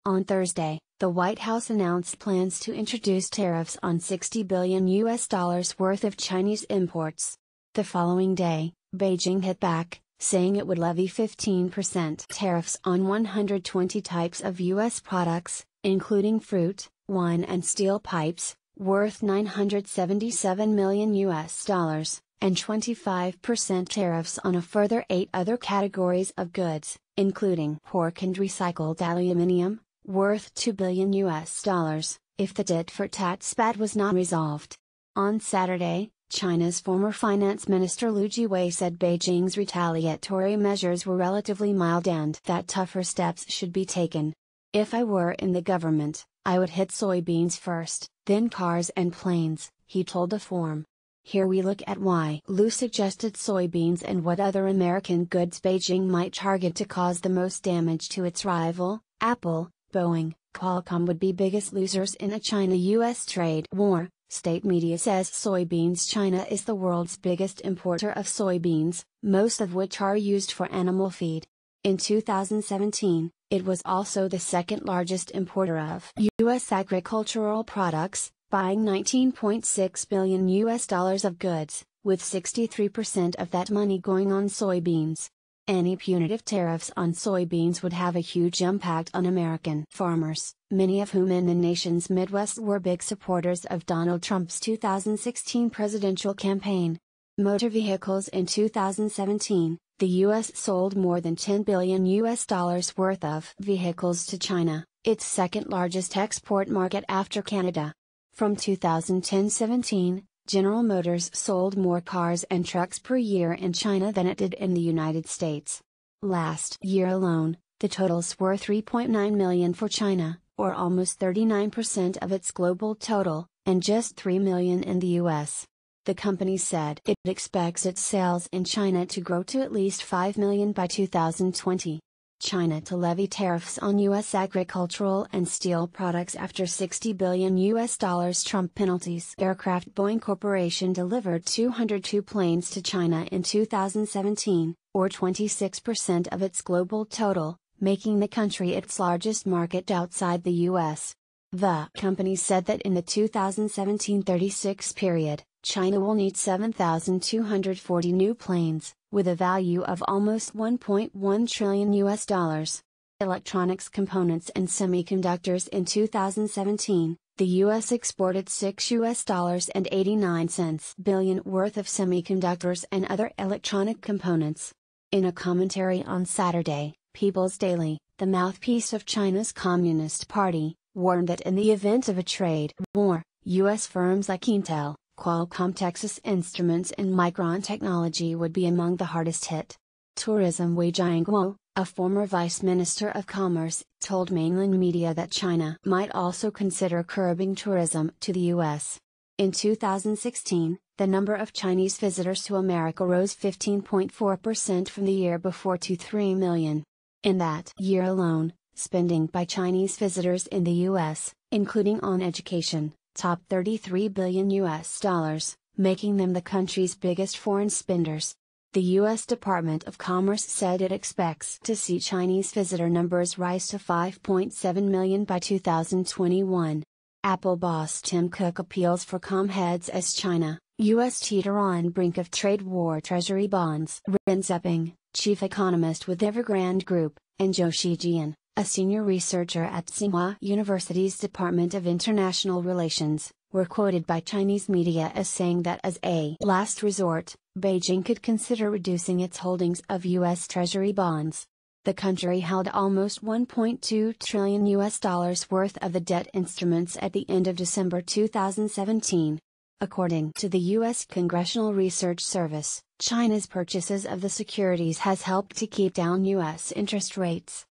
On Thursday, the White House announced plans to introduce tariffs on $60 billion worth of Chinese imports. The following day, Beijing hit back, saying it would levy 15% tariffs on 120 types of U.S. products, including fruit, wine and steel pipes, worth $977 million, and 25% tariffs on a further 8 other categories of goods, including pork and recycled aluminium, worth $2 billion, if the tit for tat spat was not resolved. On Saturday, China's former finance minister Liu Jiwei said Beijing's retaliatory measures were relatively mild and that tougher steps should be taken. If I were in the government, I would hit soybeans first, then cars and planes, he told the Forum. Here we look at why Liu suggested soybeans and what other American goods Beijing might target to cause the most damage to its rival, Apple, Boeing, Qualcomm would be biggest losers in a China-US trade war. State media says soybeans. China is the world's biggest importer of soybeans, most of which are used for animal feed. In 2017, it was also the second largest importer of U.S. agricultural products, buying $19.6 billion of goods, with 63% of that money going on soybeans. Any punitive tariffs on soybeans would have a huge impact on American farmers, many of whom in the nation's Midwest were big supporters of Donald Trump's 2016 presidential campaign. Motor vehicles. In 2017, the U.S. sold more than $10 billion worth of vehicles to China, its second largest export market after Canada. From 2010-17, General Motors sold more cars and trucks per year in China than it did in the United States. Last year alone, the totals were 3.9 million for China, or almost 39% of its global total, and just 3 million in the U.S. The company said it expects its sales in China to grow to at least 5 million by 2020. China to levy tariffs on U.S. agricultural and steel products after $60 billion Trump penalties. Aircraft. Boeing Corporation delivered 202 planes to China in 2017, or 26% of its global total, making the country its largest market outside the U.S. The company said that in the 2017-36 period, China will need 7,240 new planes, with a value of almost $1.1 trillion. Electronics components and semiconductors. In 2017, the U.S. exported $6.89 billion worth of semiconductors and other electronic components. In a commentary on Saturday, People's Daily, the mouthpiece of China's Communist Party, warned that in the event of a trade war, U.S. firms like Intel, Qualcomm, Texas Instruments and Micron Technology would be among the hardest hit. Tourism. Wei Jianguo, a former vice minister of commerce, told mainland media that China might also consider curbing tourism to the U.S. In 2016, the number of Chinese visitors to America rose 15.4% from the year before to 3 million. In that year alone, spending by Chinese visitors in the U.S., including on education, topped $33 billion, making them the country's biggest foreign spenders. The U.S. Department of Commerce said it expects to see Chinese visitor numbers rise to 5.7 million by 2021. Apple boss Tim Cook appeals for calm heads as China, U.S. teeter on brink of trade war. Treasury bonds. Ren Zeping, chief economist with Evergrande Group, and Zhou Shijian, a senior researcher at Tsinghua University's Department of International Relations, were quoted by Chinese media as saying that as a last resort, Beijing could consider reducing its holdings of U.S. Treasury bonds. The country held almost $1.2 trillion worth of the debt instruments at the end of December 2017. According to the U.S. Congressional Research Service, China's purchases of the securities has helped to keep down U.S. interest rates.